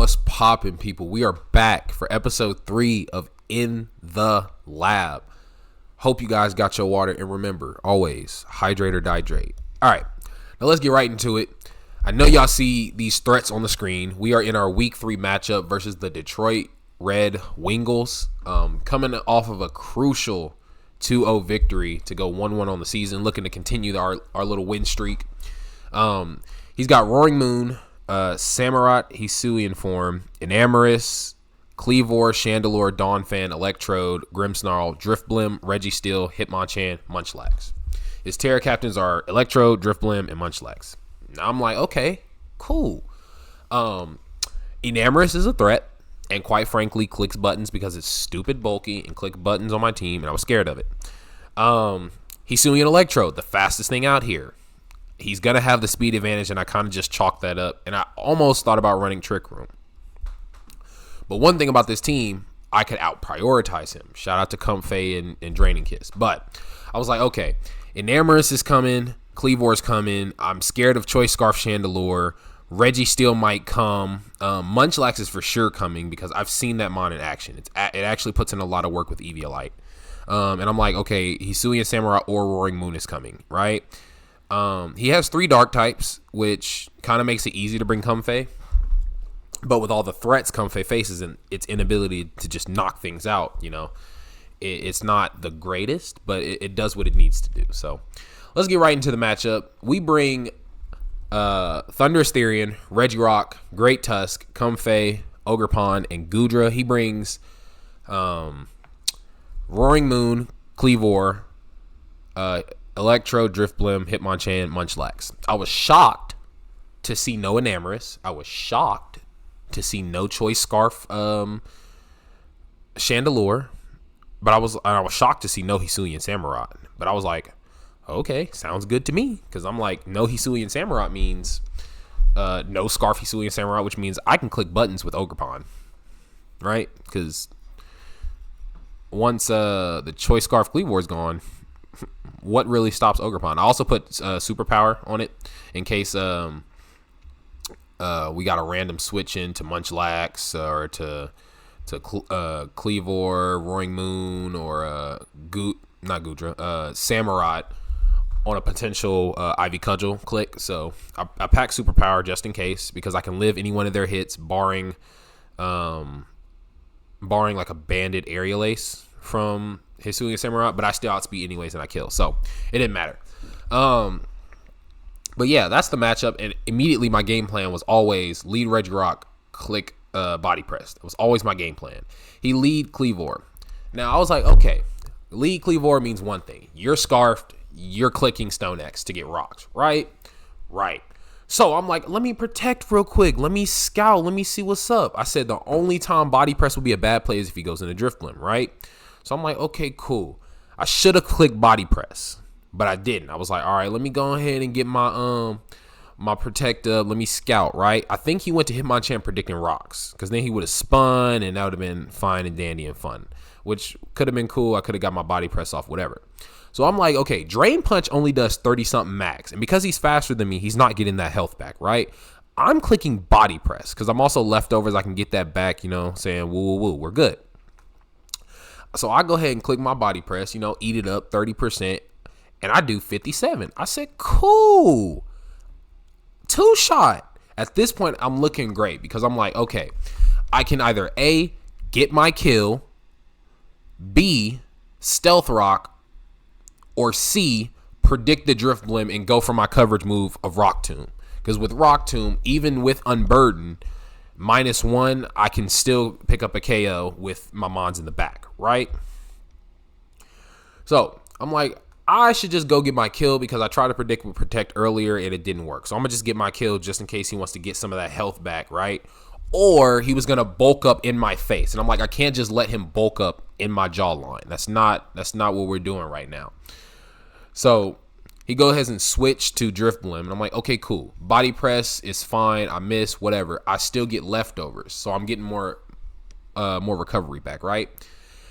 What's poppin', people? We are back for episode 3 of In the Lab. Hope you guys got your water, and remember, always hydrate or dihydrate. All right, now let's get right into it. I know y'all see these threats on the screen. We are in our week 3 matchup versus the Detroit Red Wingles, coming off of a crucial 2-0 victory to go 1-1 on the season, looking to continue our little win streak. He's got Roaring Moon, Samurott, Hisui in form, Enamorous, Cleavor, Chandelure, Dawnfan, Electrode, Grimmsnarl, Driftblim, Registeel, Hitmonchan, Munchlax. His Terra captains are Electrode, Driftblim, and Munchlax. Now I'm like, okay, cool. Enamorous is a threat, and quite frankly, clicks buttons because it's stupid bulky and click buttons on my team, and I was scared of it. Hisui and Electrode, the fastest thing out here. He's going to have the speed advantage, and I kind of just chalked that up. And I almost thought about running Trick Room. But one thing about this team, I could out-prioritize him. Shout out to Comfey and Draining Kiss. But I was like, okay, Enamorous is coming. Cleavor's coming. I'm scared of Choice Scarf Chandelure. Registeel might come. Munchlax is for sure coming because I've seen that mon in action. It actually puts in a lot of work with Eviolite. And I'm like, okay, Hisui and Samurai or Roaring Moon is coming, right? He has 3 dark types, which kind of makes it easy to bring Comfey. But with all the threats Comfey faces and its inability to just knock things out, you know, it's not the greatest, but it does what it needs to do. So let's get right into the matchup. We bring Thunderous Therian, Regirock, Great Tusk, Comfey, Ogerpon, and Goodra. He brings Roaring Moon, Cleavor, Electro, Driftblim, Hitmonchan, Munchlax. I was shocked to see no Enamorous. I was shocked to see no Choice Scarf Chandelure. But I was shocked to see no Hisui and Samurott. But I was like, okay, sounds good to me. Because I'm like, no Hisui and Samurott means no Scarf Hisui and Samurott, which means I can click buttons with Ogerpon. Right? Because once the Choice Scarf Cleavor is gone, what really stops Ogerpon? I also put Superpower on it in case we got a random switch into Munchlax or to Cleavor, Roaring Moon, or Samurott on a potential Ivy Cudgel click. So I pack Superpower just in case because I can live any one of their hits, barring like a Bandit Aerial Ace from Hisui and Samurott, but I still outspeed anyways and I kill. So it didn't matter. But yeah, that's the matchup. And immediately my game plan was always lead Regirock, click body press. That was always my game plan. He lead Cleavor. Now I was like, okay, lead Cleavor means one thing. You're scarfed, you're clicking Stone X to get rocked, right? Right. So I'm like, let me protect real quick. Let me scout. Let me see what's up. I said the only time body press would be a bad play is if he goes into Driftblim, right? So I'm like, okay, cool. I should have clicked body press, but I didn't. I was like, all right, let me go ahead and get my my protect up. Let me scout, right? I think he went to Hitmonchan predicting rocks because then he would have spun and that would have been fine and dandy and fun, which could have been cool. I could have got my body press off, whatever. So I'm like, okay, Drain Punch only does 30-something max. And because he's faster than me, he's not getting that health back, right? I'm clicking body press because I'm also leftovers. I can get that back, you know, saying, woo, woo, woo, we're good. So I go ahead and click my body press, you know, eat it up 30%, and I do 57. I said, cool. 2-shot. At this point, I'm looking great because I'm like, okay, I can either A, get my kill, B, Stealth Rock, or C, predict the Driftblim and go for my coverage move of Rock Tomb. Because with Rock Tomb, even with Unburden, -1, I can still pick up a KO with my mons in the back, right? So I'm like, I should just go get my kill because I tried to predict with Protect earlier and it didn't work. So I'm going to just get my kill just in case he wants to get some of that health back, right? Or he was going to bulk up in my face. And I'm like, I can't just let him bulk up in my jawline. That's not what we're doing right now. So he goes ahead and switch to Driftblim. And I'm like, okay, cool. Body press is fine. I miss, whatever. I still get leftovers. So I'm getting more recovery back, right?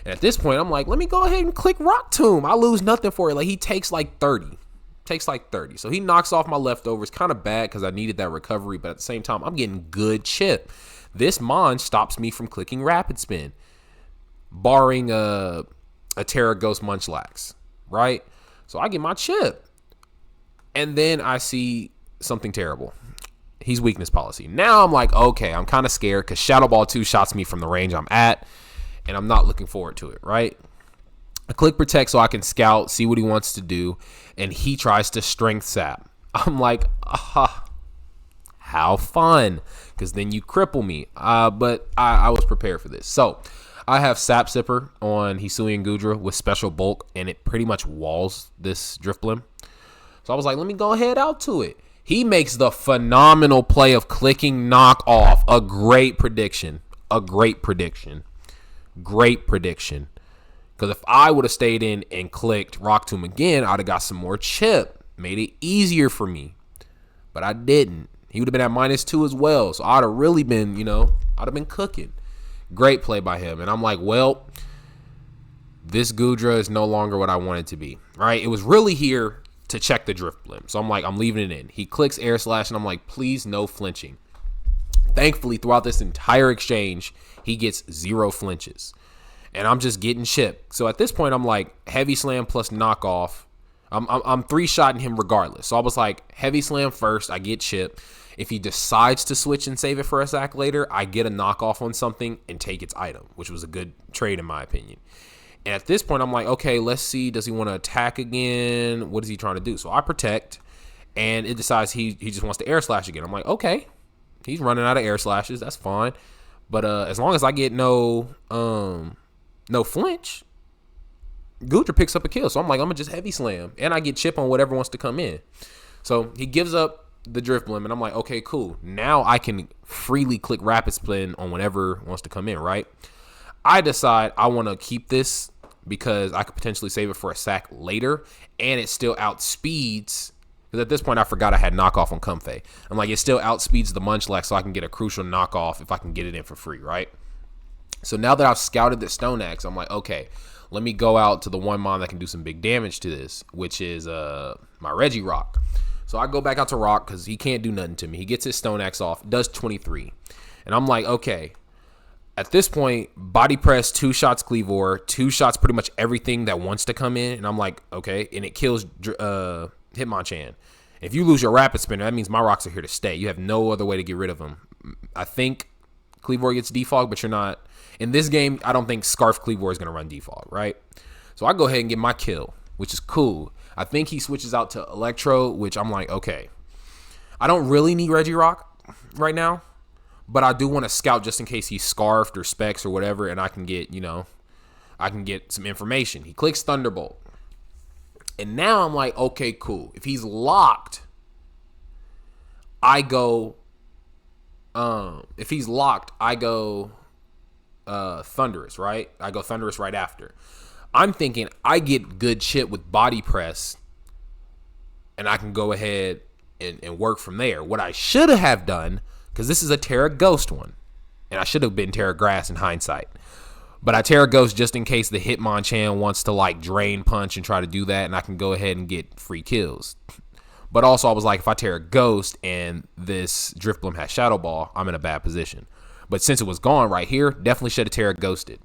And at this point, I'm like, let me go ahead and click Rock Tomb. I lose nothing for it. Like, he takes like 30. So he knocks off my leftovers. Kind of bad because I needed that recovery. But at the same time, I'm getting good chip. This Mon stops me from clicking Rapid Spin, barring a Terra Ghost Munchlax, right? So I get my chip. And then I see something terrible. He's weakness policy. Now I'm like, okay, I'm kind of scared because Shadow Ball 2 shots me from the range I'm at, and I'm not looking forward to it, right? I click Protect so I can scout, see what he wants to do, and he tries to Strength Sap. I'm like, how fun, because then you cripple me. But I was prepared for this. So I have Sap Sipper on Hisuian Gudra with special bulk, and it pretty much walls this Drifblim. So I was like, let me go ahead out to it. He makes the phenomenal play of clicking Knock Off. A great prediction. Great prediction. Because if I would have stayed in and clicked Rock Tomb again, I'd have got some more chip. Made it easier for me. But I didn't. He would have been at -2 as well. So I'd have really been, I'd have been cooking. Great play by him. And I'm like, well, this Gudra is no longer what I want it to be. Right? It was really here to check the Drifblim. So I'm like, I'm leaving it in. He clicks Air Slash, and I'm like, please, no flinching. Thankfully, throughout this entire exchange, he gets 0 flinches. And I'm just getting chipped. So at this point, I'm like, Heavy Slam plus Knockoff. I'm 3-shotting him regardless. So I was like, Heavy Slam first, I get chipped. If he decides to switch and save it for a sack later, I get a knockoff on something and take its item, which was a good trade in my opinion. And at this point, I'm like, okay, let's see. Does he want to attack again? What is he trying to do? So I Protect, and it decides he just wants to Air Slash again. I'm like, okay, he's running out of Air Slashes. That's fine. But as long as I get no flinch, Gudra picks up a kill. So I'm like, I'm going to just Heavy Slam. And I get chip on whatever wants to come in. So he gives up the Drifblim, and I'm like, okay, cool. Now I can freely click Rapid Spin on whatever wants to come in, right? I decide I want to keep this because I could potentially save it for a sack later, and it still outspeeds. Because at this point, I forgot I had knockoff on Comfey. I'm like, it still outspeeds the Munchlax, so I can get a crucial knockoff if I can get it in for free, right? So now that I've scouted the Stone Axe, I'm like, okay, let me go out to the one Mon that can do some big damage to this, which is my Regirock. So I go back out to Rock because he can't do nothing to me. He gets his Stone Axe off, does 23. And I'm like, okay. At this point, Body Press, 2 shots Cleavor, 2 shots pretty much everything that wants to come in. And I'm like, okay. And it kills Hitmonchan. If you lose your Rapid Spinner, that means my rocks are here to stay. You have no other way to get rid of them. I think Cleavor gets defog, but you're not. In this game, I don't think Scarf Cleavor is going to run defog, right? So I go ahead and get my kill, which is cool. I think he switches out to Electro, which I'm like, okay. I don't really need Regirock right now, but I do want to scout just in case he's Scarfed or Specs or whatever, and I can get, I can get some information. He clicks Thunderbolt. And now I'm like, okay, cool. If he's locked, I go Thunderous, right? I go Thunderous right after. I'm thinking I get good shit with Body Press, and I can go ahead and work from there. What I should have done, because this is a Terra Ghost one, and I should have been Terra Grass in hindsight, but I Terra Ghost just in case the Hitmonchan wants to like Drain Punch and try to do that, and I can go ahead and get free kills. But also I was like, if I Terra Ghost and this Drifblim has Shadow Ball, I'm in a bad position. But since it was gone right here, definitely should have Terra Ghosted.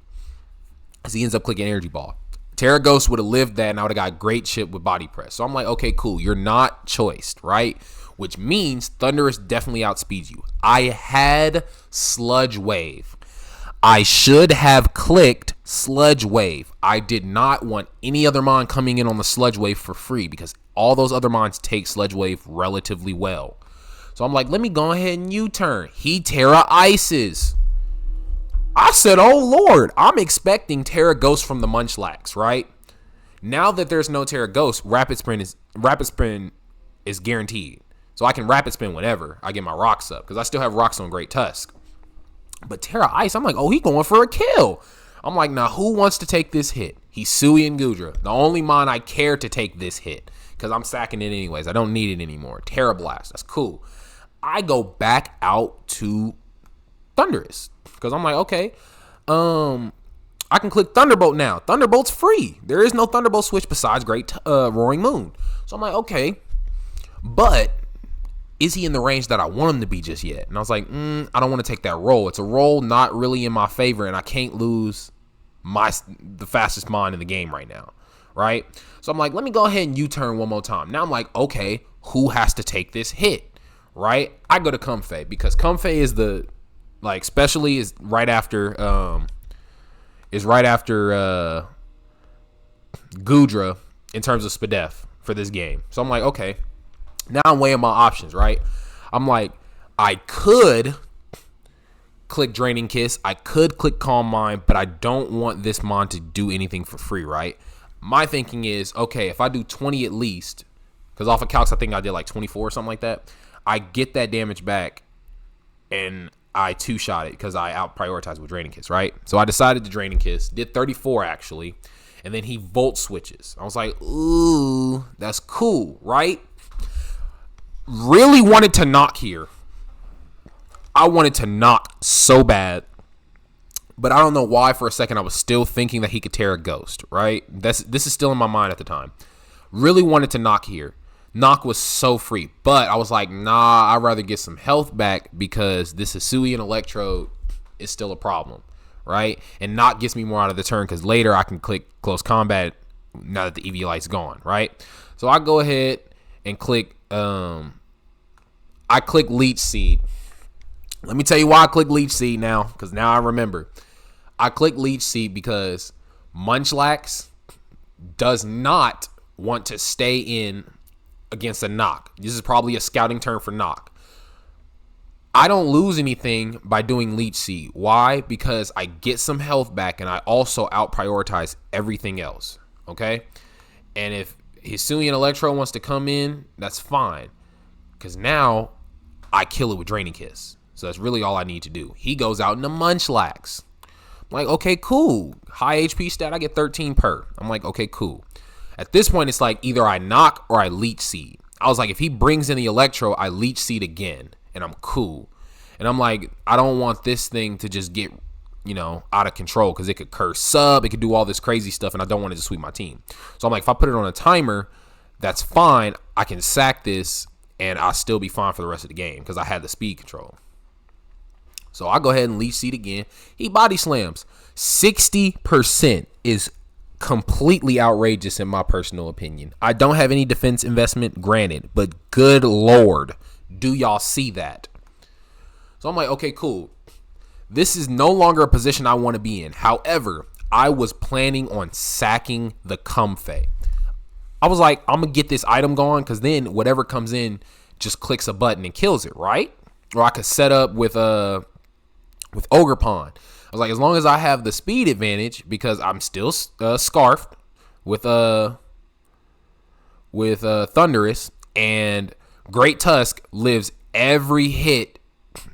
Because he ends up clicking Energy Ball. Terra Ghost would have lived that, and I would have got great shit with Body Press. So I'm like, okay, cool. You're not choiced, right? Which means Thunderous definitely outspeeds you. I had Sludge Wave. I should have clicked Sludge Wave. I did not want any other Mon coming in on the Sludge Wave for free because all those other Mons take Sludge Wave relatively well. So I'm like, let me go ahead and U-turn. He Terra Ices. I said, oh, Lord, I'm expecting Terra Ghost from the Munchlax, right? Now that there's no Terra Ghost, Rapid Spin is guaranteed. So I can Rapid Spin whenever I get my rocks up because I still have rocks on Great Tusk. But Terra Ice, I'm like, oh, he going for a kill. I'm like, now who wants to take this hit? Hisuian Gudra, the only Mon I care to take this hit because I'm sacking it anyways. I don't need it anymore. Terra Blast, that's cool. I go back out to Thunderous because I'm like, okay, I can click Thunderbolt now. Thunderbolt's free. There is no Thunderbolt switch besides Great Roaring Moon. So I'm like, okay, but is he in the range that I want him to be just yet? And I was like, I don't want to take that roll. It's a roll not really in my favor, and I can't lose the fastest mind in the game right now, right? So I'm like, let me go ahead and U-turn one more time. Now I'm like, okay, who has to take this hit, right? I go to Comfey because Comfey is the, like, especially is right after Gudra in terms of SPDEF for this game. So I'm like, okay, now I'm weighing my options, right? I'm like, I could click Draining Kiss. I could click Calm Mind, but I don't want this mon to do anything for free, right? My thinking is, okay, if I do 20 at least, because off of calcs, I think I did like 24 or something like that, I get that damage back, and I two-shot it because I out-prioritized with Draining Kiss, right? So I decided to Draining Kiss, did 34 actually, and then he Volt switches. I was like, ooh, that's cool, right? Really wanted to knock here. I wanted to knock so bad, but I don't know why for a second I was still thinking that he could tear a ghost, right? This is still in my mind at the time. Really wanted to knock here. Knock was so free, but I was like, nah, I'd rather get some health back because this Hisuian Electrode is still a problem, right? And knock gets me more out of the turn because later I can click close combat now that the Eviolite's gone, right? So I go ahead and click, I click Leech Seed. Let me tell you why I click Leech Seed now, because now I remember. I click Leech Seed because Munchlax does not want to stay in against a knock. This is probably a scouting turn for knock. I don't lose anything by doing Leech Seed. Why? Because I get some health back and I also out-prioritize everything else, okay? And if Hisuian Electro wants to come in, that's fine, because now I kill it with Draining Kiss. So that's really all I need to do. He goes out into Munchlax. I'm like, okay, cool. High HP stat, I get 13 per. I'm like, okay, cool. At this point, it's like either I knock or I Leech Seed. I was like, if he brings in the Electro, I Leech Seed again, and I'm cool. And I'm like, I don't want this thing to just get, out of control because it could curse sub, it could do all this crazy stuff, and I don't want it to sweep my team. So I'm like, if I put it on a timer, that's fine. I can sack this, and I'll still be fine for the rest of the game because I had the speed control. So I go ahead and Leech Seed again. He body slams. 60% is completely outrageous in my personal opinion. I don't have any defense investment, granted, but good Lord, do y'all see that? So I'm like, okay, cool. This is no longer a position I want to be in. However, I was planning on sacking the Comfey. I was like, I'm going to get this item going because then whatever comes in just clicks a button and kills it, right? Or I could set up with Ogre Pawn. I was like, as long as I have the speed advantage because I'm still scarfed with Thunderous, and Great Tusk lives every hit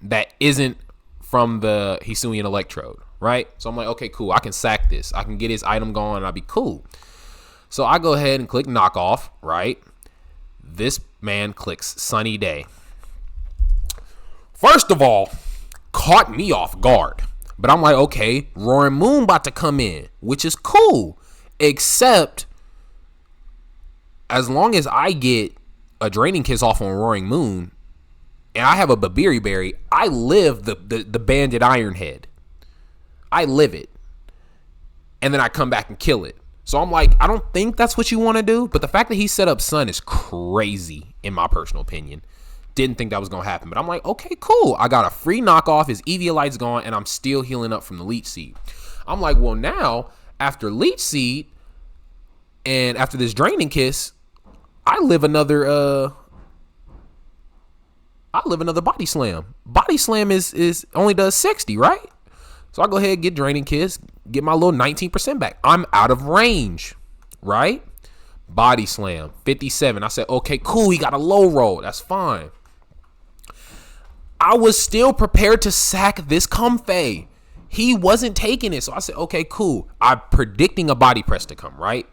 that isn't from the Hisuian Electrode, right? So I'm like, okay, cool. I can sack this. I can get his item going and I'll be cool. So I go ahead and click Knock Off, right? This man clicks Sunny Day. First of all, caught me off guard. But I'm like, okay, Roaring Moon about to come in, which is cool. Except as long as I get a Draining Kiss off on Roaring Moon and I have a Babiri Berry, I live the Banded Iron Head. I live it. And then I come back and kill it. So I'm like, I don't think that's what you want to do. But the fact that he set up Sun is crazy, in my personal opinion. Didn't think that was going to happen. But I'm like, okay, cool. I got a free knockoff. His Eviolite's gone, and I'm still healing up from the Leech Seed. I'm like, well, now, after Leech Seed, and after this Draining Kiss, I live another Body Slam. Body Slam is only does 60, right? So I go ahead and get Draining Kiss, get my little 19% back. I'm out of range, right? Body Slam, 57. I said, okay, cool. He got a low roll. That's fine. I was still prepared to sack this Comfey. He wasn't taking it. So I said, okay, cool. I'm predicting a body press to come, right?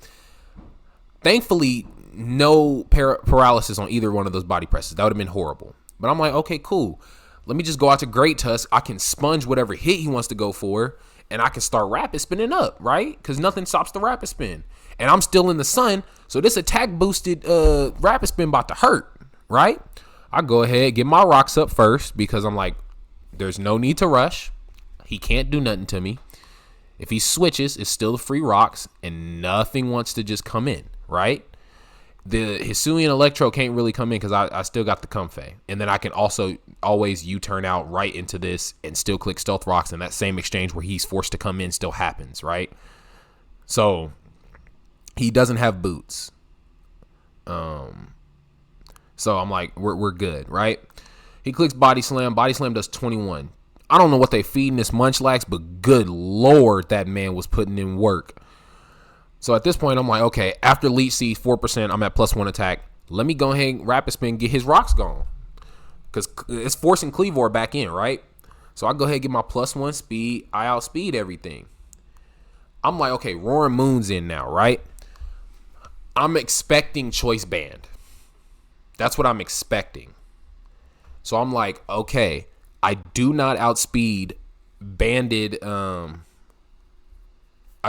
Thankfully, no paralysis on either one of those body presses. That would have been horrible. But I'm like, okay, cool. Let me just go out to Great Tusk. I can sponge whatever hit he wants to go for, and I can start rapid spinning up, right? Because nothing stops the rapid spin. And I'm still in the sun, so this attack boosted rapid spin about to hurt, right? I go ahead, get my rocks up first because I'm like, there's no need to rush. He can't do nothing to me. If he switches, it's still the free rocks, and nothing wants to just come in, right? The Hisuian Electro can't really come in because I still got the Comfey. And then I can also always U-turn out right into this and still click Stealth Rocks, and that same exchange where he's forced to come in still happens, right? So he doesn't have boots. So I'm like, we're good, right? He clicks Body Slam. Body Slam does 21. I don't know what they feeding this Munchlax, but good Lord, that man was putting in work. So at this point, I'm like, okay, after Leech Seed 4%, I'm at +1 attack. Let me go ahead and Rapid Spin, get his rocks gone. Because it's forcing Cleavor back in, right? So I go ahead and get my +1 speed. I outspeed everything. I'm like, okay, Roaring Moon's in now, right? I'm expecting Choice Band. That's what I'm expecting. So I'm like, okay, I do not outspeed Banded. I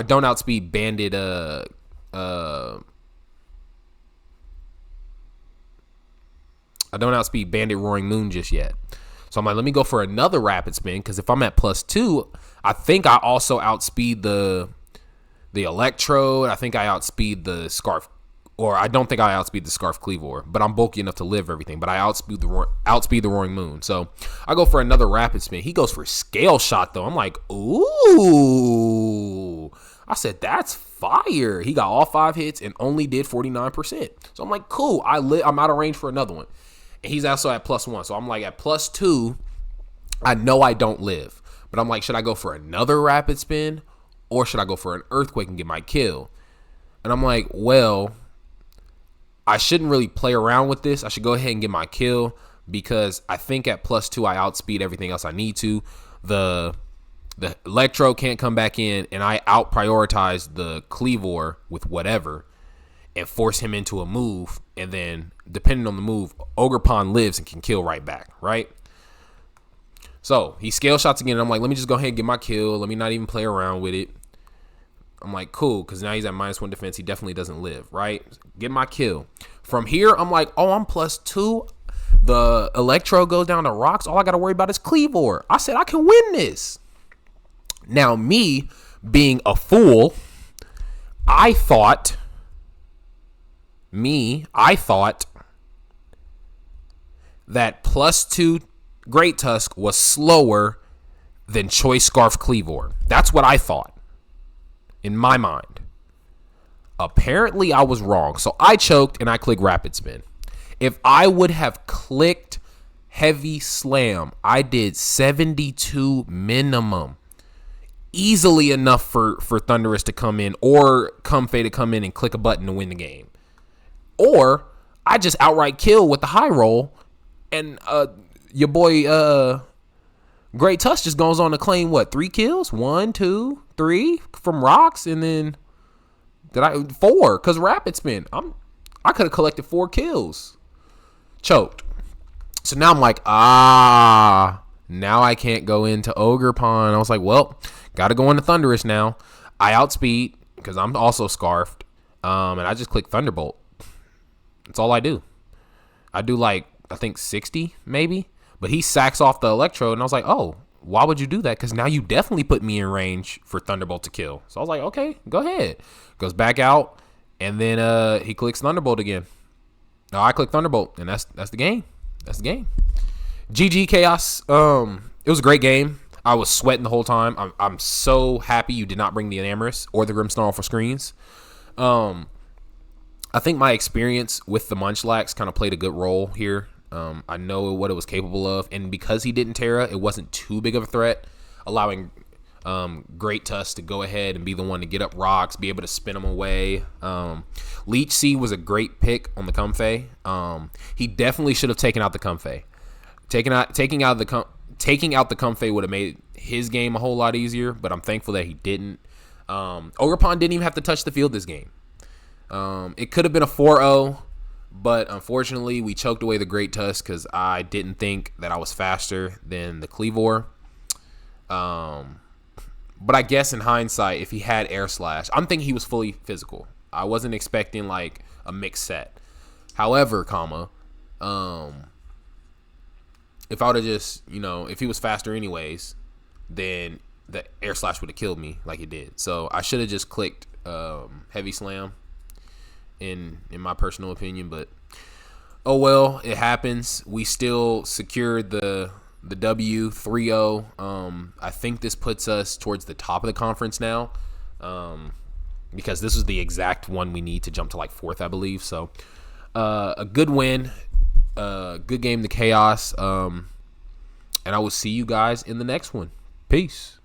don't outspeed Banded. I don't outspeed Bandit Roaring Moon just yet. So I'm like, let me go for another Rapid Spin because if I'm at +2, I think I also outspeed the Electrode. I think I outspeed the Scarf. Or I don't think I outspeed the Scarf Cleavor, but I'm bulky enough to live everything. But I outspeed the Roaring Moon. So I go for another Rapid Spin. He goes for Scale Shot, though. I'm like, ooh. I said, that's fire. He got all 5 hits and only did 49%. So I'm like, cool. I'm out of range for another one. And he's also at +1. So I'm like, at +2, I know I don't live. But I'm like, should I go for another Rapid Spin? Or should I go for an Earthquake and get my kill? And I'm like, well, I shouldn't really play around with this. I should go ahead and get my kill because I think at +2 I outspeed everything else I need to. The Electro can't come back in, and I out prioritize the Cleavor with whatever and force him into a move. And then depending on the move, Ogerpon lives and can kill right back, right? So he Scale Shots again. And I'm like, let me just go ahead and get my kill. Let me not even play around with it. I'm like, cool, because now he's at -1 defense. He definitely doesn't live, right? Get my kill. From here, I'm like, oh, I'm +2. The Electro goes down to rocks. All I got to worry about is Cleavor. I said, I can win this. Now, me being a fool, I thought that +2 Great Tusk was slower than Choice Scarf Cleavor. That's what I thought. In my mind. Apparently, I was wrong. So I choked and I clicked Rapid Spin. If I would have clicked Heavy Slam, I did 72 minimum. Easily enough for Thunderous to come in or Comfey to come in and click a button to win the game. Or I just outright kill with the high roll and your boy Great Tusk just goes on to claim, 3 kills? 1, 2, 3 from rocks, and then 4 because Rapid Spin. I could have collected 4 kills. Choked. So now I'm like, now I can't go into Ogerpon. I was like, well, got to go into Thunderous now. I outspeed because I'm also scarfed, and I just click Thunderbolt. That's all I do. I do I think 60 maybe. But he sacks off the Electrode, and I was like, oh, why would you do that? Because now you definitely put me in range for Thunderbolt to kill. So I was like, okay, go ahead. Goes back out, and then he clicks Thunderbolt again. No, I click Thunderbolt, and that's the game. That's the game. GG Chaos. It was a great game. I was sweating the whole time. I'm so happy you did not bring the Enamorous or the Grimmsnarl for screens. I think my experience with the Munchlax kind of played a good role here. I know what it was capable of, and because he didn't Terra, it wasn't too big of a threat, allowing Great Tusk to go ahead and be the one to get up rocks, be able to spin them away. Leech Seed was a great pick on the Comfey. He definitely should have taken out the Comfey. Taking out the Comfey would have made his game a whole lot easier, but I'm thankful that he didn't. Ogerpon didn't even have to touch the field this game. It could have been a 4-0. But unfortunately, we choked away the Great Tusk because I didn't think that I was faster than the Cleavor. But I guess in hindsight, if he had Air Slash, I'm thinking he was fully physical. I wasn't expecting a mixed set. However, if I would have just, if he was faster anyways, then the air slash would have killed me like it did. So I should have just clicked heavy slam in my personal opinion, but oh well, it happens. We still secured the W 3-0. I think this puts us towards the top of the conference now, because this is the exact one we need to jump to like fourth, I believe. So a good win, good game to Chaos, and I will see you guys in the next one. Peace.